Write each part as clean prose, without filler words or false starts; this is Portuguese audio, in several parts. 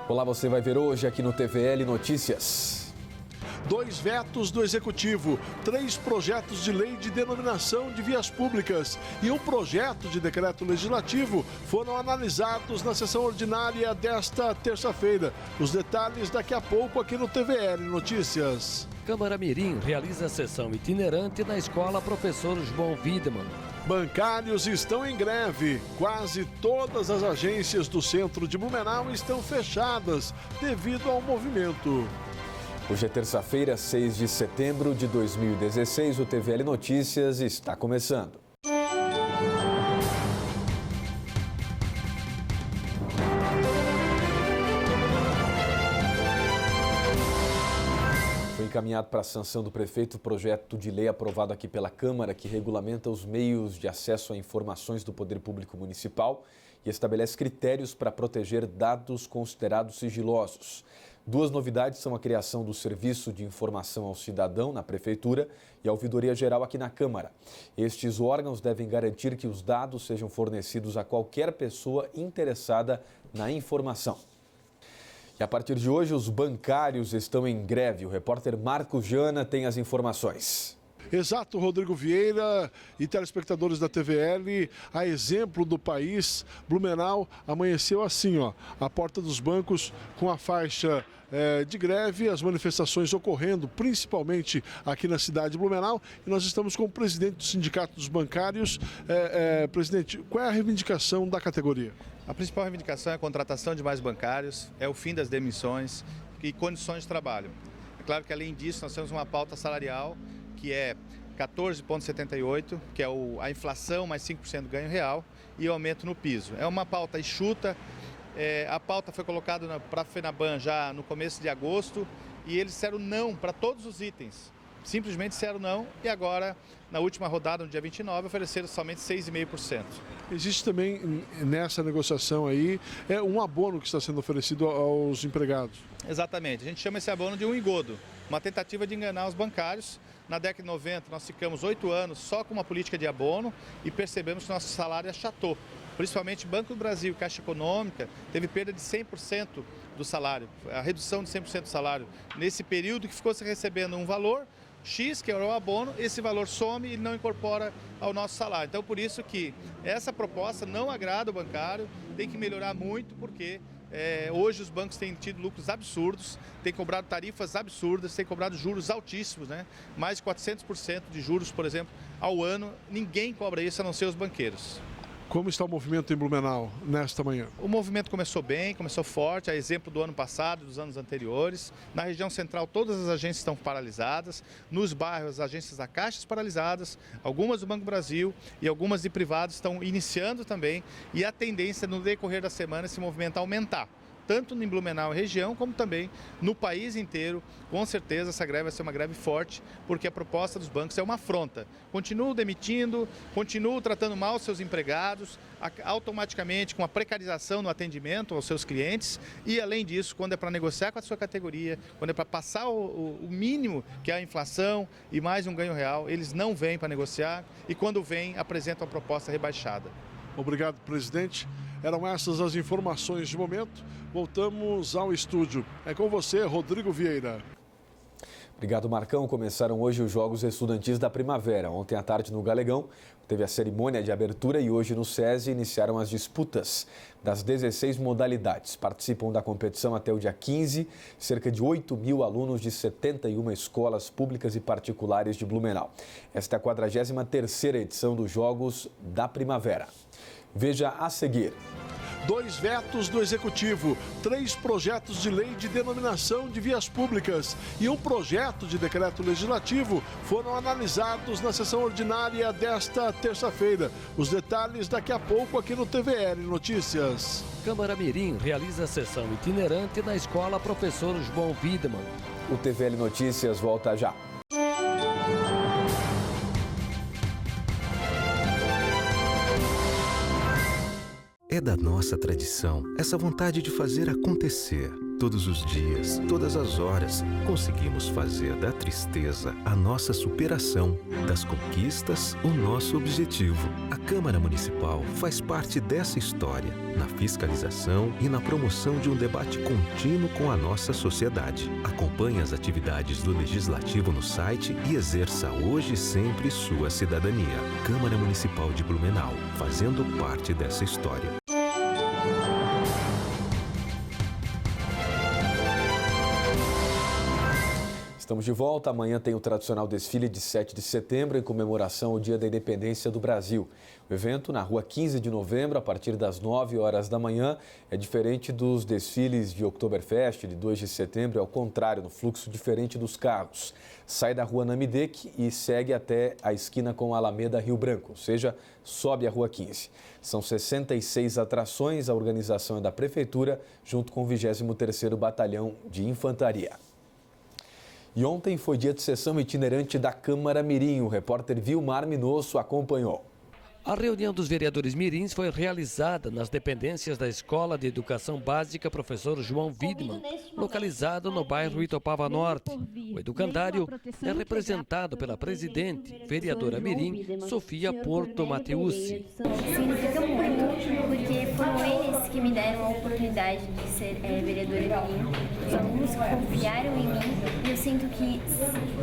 Olá, você vai ver hoje aqui no TVL Notícias. 2 vetos do Executivo, 3 projetos de lei de denominação de vias públicas e um projeto de decreto legislativo foram analisados na sessão ordinária desta terça-feira. Os detalhes daqui a pouco aqui no TVL Notícias. Câmara Mirim realiza sessão itinerante na escola Professor João Wiedemann. Bancários estão em greve. Quase todas as agências do centro de Blumenau estão fechadas devido ao movimento. Hoje é terça-feira, 6 de setembro de 2016. O TVL Notícias está começando. Foi encaminhado para a sanção do prefeito o projeto de lei aprovado aqui pela Câmara que regulamenta os meios de acesso a informações do Poder Público Municipal e estabelece critérios para proteger dados considerados sigilosos. 2 novidades são a criação do Serviço de Informação ao Cidadão na Prefeitura e a Ouvidoria Geral aqui na Câmara. Estes órgãos devem garantir que os dados sejam fornecidos a qualquer pessoa interessada na informação. E a partir de hoje, os bancários estão em greve. O repórter Marco Jana tem as informações. Exato, Rodrigo Vieira e telespectadores da TVL, a exemplo do país, Blumenau amanheceu assim, a porta dos bancos com a faixa de greve, as manifestações ocorrendo principalmente aqui na cidade de Blumenau, e nós estamos com o presidente do Sindicato dos Bancários. Presidente, qual é a reivindicação da categoria? A principal reivindicação é a contratação de mais bancários, é o fim das demissões e condições de trabalho. É claro que além disso nós temos uma pauta salarial que é 14,78, que é a inflação mais 5% do ganho real e o aumento no piso. É uma pauta enxuta, a pauta foi colocada para a FENABAN já no começo de agosto e eles disseram não para todos os itens. Simplesmente disseram não e agora, na última rodada, no dia 29, ofereceram somente 6,5%. Existe também nessa negociação aí um abono que está sendo oferecido aos empregados. Exatamente, a gente chama esse abono de um engodo, uma tentativa de enganar os bancários. Na década de 90 nós ficamos 8 anos só com uma política de abono e percebemos que nosso salário achatou. Principalmente Banco do Brasil e Caixa Econômica teve perda de 100% do salário, a redução de 100% do salário. Nesse período que ficou se recebendo um valor X, que era o abono, esse valor some e não incorpora ao nosso salário. Então, por isso que essa proposta não agrada o bancário, tem que melhorar muito, porque hoje os bancos têm tido lucros absurdos, têm cobrado tarifas absurdas, têm cobrado juros altíssimos, mais de 400% de juros, por exemplo, ao ano. Ninguém cobra isso a não ser os banqueiros. Como está o movimento em Blumenau nesta manhã? O movimento começou bem, começou forte, a exemplo do ano passado, dos anos anteriores. Na região central, todas as agências estão paralisadas. Nos bairros, as agências da Caixa paralisadas, algumas do Banco do Brasil e algumas de privados estão iniciando também. E a tendência no decorrer da semana é esse movimento aumentar, tanto em Blumenau e região, como também no país inteiro. Com certeza essa greve vai ser uma greve forte, porque a proposta dos bancos é uma afronta. Continuam demitindo, continuam tratando mal os seus empregados, automaticamente com a precarização no atendimento aos seus clientes, e além disso, quando é para negociar com a sua categoria, quando é para passar o mínimo, que é a inflação e mais um ganho real, eles não vêm para negociar, e quando vêm, apresentam a proposta rebaixada. Obrigado, presidente. Eram essas as informações de momento. Voltamos ao estúdio. É com você, Rodrigo Vieira. Obrigado, Marcão. Começaram hoje os Jogos Estudantis da Primavera. Ontem à tarde no Galegão teve a cerimônia de abertura e hoje no SESI iniciaram as disputas das 16 modalidades. Participam da competição até o dia 15, cerca de 8.000 alunos de 71 escolas públicas e particulares de Blumenau. Esta é a 43ª edição dos Jogos da Primavera. Veja a seguir. 2 vetos do Executivo, 3 projetos de lei de denominação de vias públicas e um projeto de decreto legislativo foram analisados na sessão ordinária desta terça-feira. Os detalhes daqui a pouco aqui no TVL Notícias. Câmara Mirim realiza sessão itinerante na escola Professor João Wiedemann. O TVL Notícias volta já. É da nossa tradição essa vontade de fazer acontecer. Todos os dias, todas as horas, conseguimos fazer da tristeza a nossa superação, das conquistas o nosso objetivo. A Câmara Municipal faz parte dessa história, na fiscalização e na promoção de um debate contínuo com a nossa sociedade. Acompanhe as atividades do Legislativo no site e exerça hoje e sempre sua cidadania. Câmara Municipal de Blumenau, fazendo parte dessa história. Estamos de volta. Amanhã tem o tradicional desfile de 7 de setembro em comemoração ao Dia da Independência do Brasil. O evento, na rua 15 de novembro, a partir das 9 horas da manhã, é diferente dos desfiles de Oktoberfest de 2 de setembro, é ao contrário, no fluxo diferente dos carros. Sai da rua Namidec e segue até a esquina com a Alameda Rio Branco, ou seja, sobe a rua 15. São 66 atrações, a organização é da Prefeitura, junto com o 23º Batalhão de Infantaria. E ontem foi dia de sessão itinerante da Câmara Mirim. O repórter Vilmar Minosso acompanhou. A reunião dos vereadores mirins foi realizada nas dependências da Escola de Educação Básica Professor João Widmann, localizado no bairro Itopava Norte. O educandário é representado pela presidente, vereadora mirim, Sofia Porto Mateucci. Significa muito, porque foram eles que me deram a oportunidade de ser vereadora mirim. Os alunos confiaram em mim e eu sinto que,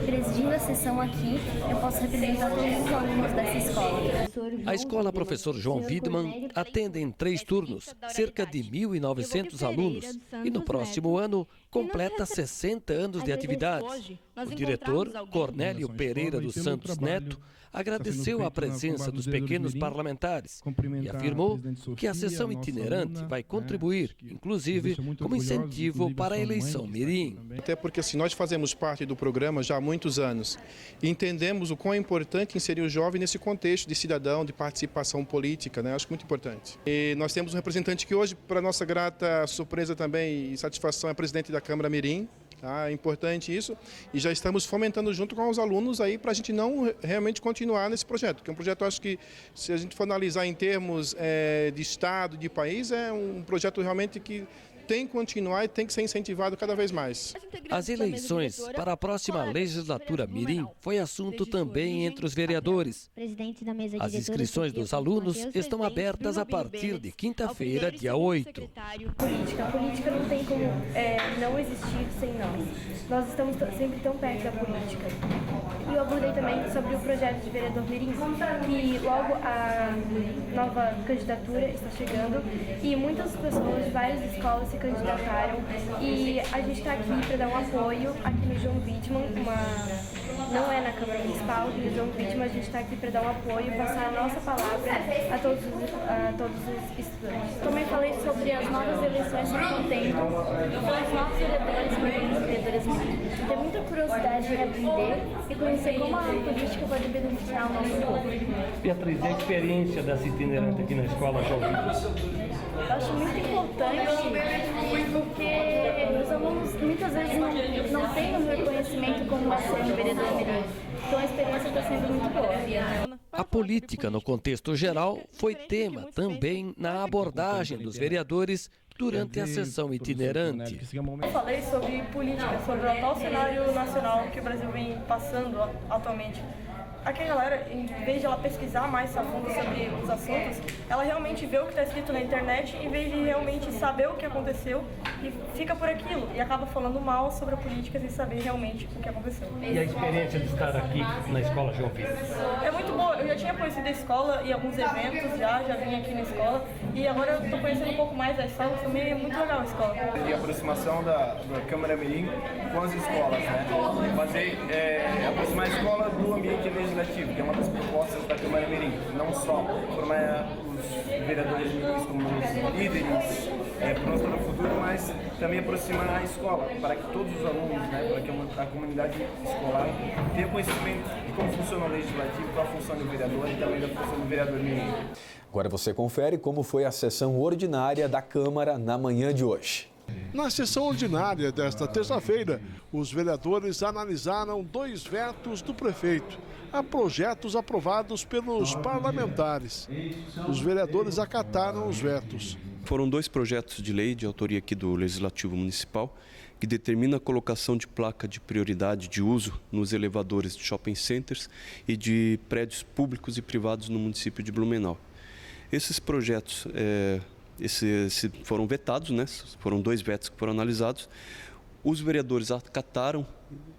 presidindo a sessão aqui, eu posso representar todos os alunos dessa escola. A escola Professor João Widmann atende em 3 turnos, cerca de 1.900 alunos e no próximo ano completa 60 anos de atividades. O diretor, Cornélio Pereira dos Santos Neto, agradeceu a presença dos pequenos parlamentares e afirmou que a sessão itinerante vai contribuir, inclusive, como incentivo para a eleição mirim. Até porque assim, nós fazemos parte do programa já há muitos anos e entendemos o quão é importante inserir o jovem nesse contexto de cidadão, de participação política, né? Acho muito importante. E nós temos um representante que hoje, para nossa grata surpresa também e satisfação, é presidente da Câmara Mirim. É importante isso e já estamos fomentando junto com os alunos aí para a gente não realmente continuar nesse projeto, que é um projeto, acho que se a gente for analisar em termos de Estado, de país, é um projeto realmente que tem que continuar e tem que ser incentivado cada vez mais. As eleições para a próxima legislatura mirim foi assunto também entre os vereadores. As inscrições dos alunos estão abertas a partir de quinta-feira, dia 8. A política não tem como não existir sem nós. Nós estamos sempre tão perto da política. E eu abordei também sobre o projeto de vereador mirim, que logo a nova candidatura está chegando e muitas pessoas de várias escolas se candidataram e a gente está aqui para dar um apoio aqui no João Widmann, não é na Câmara Municipal, no João Widmann a gente está aqui para dar um apoio, passar a nossa palavra a todos os estudantes. Também falei sobre as novas eleições que estão tendo, os novos vereadores mirim. Tenho muita curiosidade em aprender e conhecer como a política pode beneficiar o nosso povo. Beatriz, e a experiência dessa itinerante aqui na escola João Widmann? Eu acho muito importante porque os alunos muitas vezes não têm o reconhecimento como é ser um vereador mirim. Então a experiência está sendo muito boa. A política, no contexto geral, foi tema também na abordagem dos vereadores durante a sessão itinerante. Eu falei sobre política, sobre o atual cenário nacional que o Brasil vem passando atualmente. Aqui a galera, em vez de ela pesquisar mais a fundo sobre os assuntos, ela realmente vê o que está escrito na internet, em vez de realmente saber o que aconteceu e fica por aquilo e acaba falando mal sobre a política sem saber realmente o que aconteceu. E a experiência de estar aqui na escola João Widmann? É muito boa, eu já tinha conhecido a escola e alguns eventos, já vim aqui na escola e agora eu estou conhecendo um pouco mais da escola, também é muito legal a escola. E a aproximação da Câmara Mirim com as escolas, né? Aproximar a escola do ambiente legislativo, que é uma das propostas da Câmara Mirim, não só formar os vereadores mirins como os líderes para o futuro, mas também aproximar a escola, para que todos os alunos, né, para que a comunidade escolar tenha conhecimento de como funciona o legislativo, qual a função do vereador e também da função do vereador mirim. Agora você confere como foi a sessão ordinária da Câmara na manhã de hoje. Na sessão ordinária desta terça-feira, os vereadores analisaram 2 vetos do prefeito a projetos aprovados pelos parlamentares. Os vereadores acataram os vetos. Foram 2 projetos de lei de autoria aqui do Legislativo Municipal que determina a colocação de placa de prioridade de uso nos elevadores de shopping centers e de prédios públicos e privados no município de Blumenau. Esses projetos foram vetados, né? Foram 2 vetos que foram analisados. Os vereadores acataram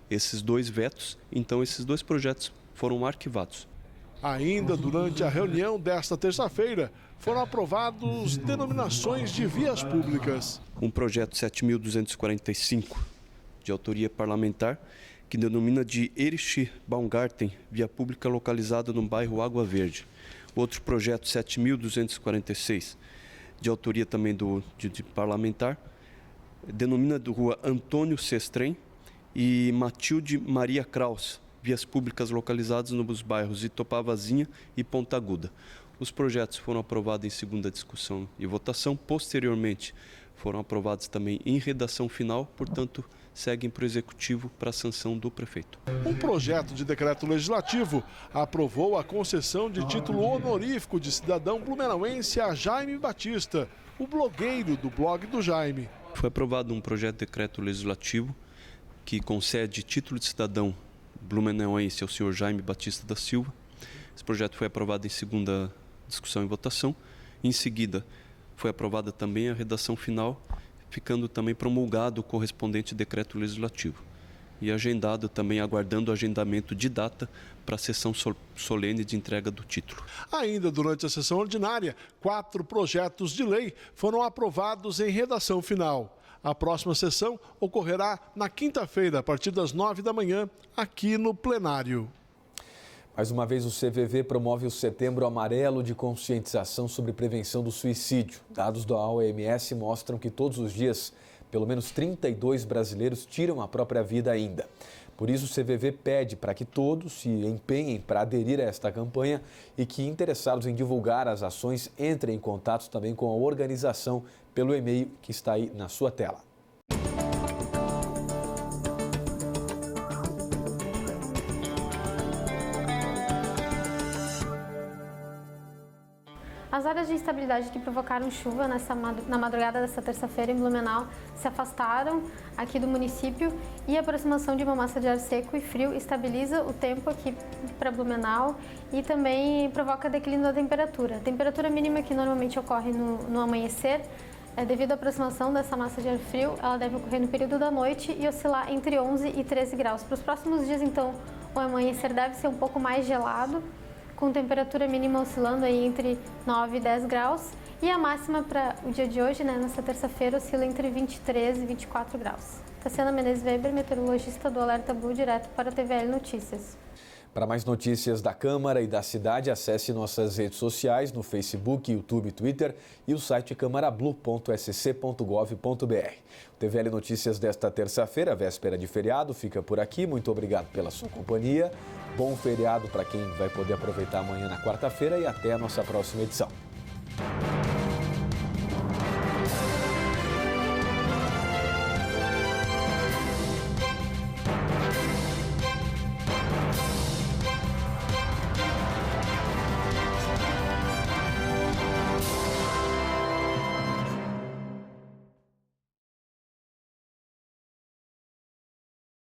esses 2 vetos, então esses 2 projetos foram arquivados. Ainda durante a reunião desta terça-feira, foram aprovados denominações de vias públicas. Um projeto 7.245, de autoria parlamentar, que denomina de Erich Baumgarten, via pública localizada no bairro Água Verde. Outro projeto 7.246, de autoria também de parlamentar, denomina de rua Antônio Sestrem e Matilde Maria Kraus, vias públicas localizadas nos bairros Itopavazinha e Ponta Aguda. Os projetos foram aprovados em segunda discussão e votação. Posteriormente, foram aprovados também em redação final, portanto, seguem para o Executivo para a sanção do prefeito. Um projeto de decreto legislativo aprovou a concessão de título honorífico de cidadão blumenauense a Jaime Batista, o blogueiro do blog do Jaime. Foi aprovado um projeto de decreto legislativo que concede título de cidadão blumenauense ao senhor Jaime Batista da Silva. Esse projeto foi aprovado em segunda discussão e votação. Em seguida, foi aprovada também a redação final, ficando também promulgado o correspondente decreto legislativo. E agendado também, aguardando o agendamento de data para a sessão solene de entrega do título. Ainda durante a sessão ordinária, 4 projetos de lei foram aprovados em redação final. A próxima sessão ocorrerá na quinta-feira, a partir das 9 da manhã, aqui no plenário. Mais uma vez, o CVV promove o Setembro Amarelo de conscientização sobre prevenção do suicídio. Dados da OMS mostram que todos os dias, pelo menos 32 brasileiros tiram a própria vida ainda. Por isso, o CVV pede para que todos se empenhem para aderir a esta campanha e que interessados em divulgar as ações entrem em contato também com a organização pelo e-mail que está aí na sua tela. As áreas de instabilidade que provocaram chuva na madrugada desta terça-feira em Blumenau se afastaram aqui do município e a aproximação de uma massa de ar seco e frio estabiliza o tempo aqui para Blumenau e também provoca declínio da temperatura. A temperatura mínima que normalmente ocorre no amanhecer, devido à aproximação dessa massa de ar frio, ela deve ocorrer no período da noite e oscilar entre 11 e 13 graus. Para os próximos dias, então, o amanhecer deve ser um pouco mais gelado, com temperatura mínima oscilando aí entre 9 e 10 graus. E a máxima para o dia de hoje, nessa terça-feira, oscila entre 23 e 24 graus. Tassiana Menezes Weber, meteorologista do Alerta Blue, direto para a TVL Notícias. Para mais notícias da Câmara e da cidade, acesse nossas redes sociais no Facebook, YouTube, Twitter e o site camarablu.sc.gov.br. O TVL Notícias desta terça-feira, véspera de feriado, fica por aqui. Muito obrigado pela sua companhia. Bom feriado para quem vai poder aproveitar amanhã na quarta-feira e até a nossa próxima edição.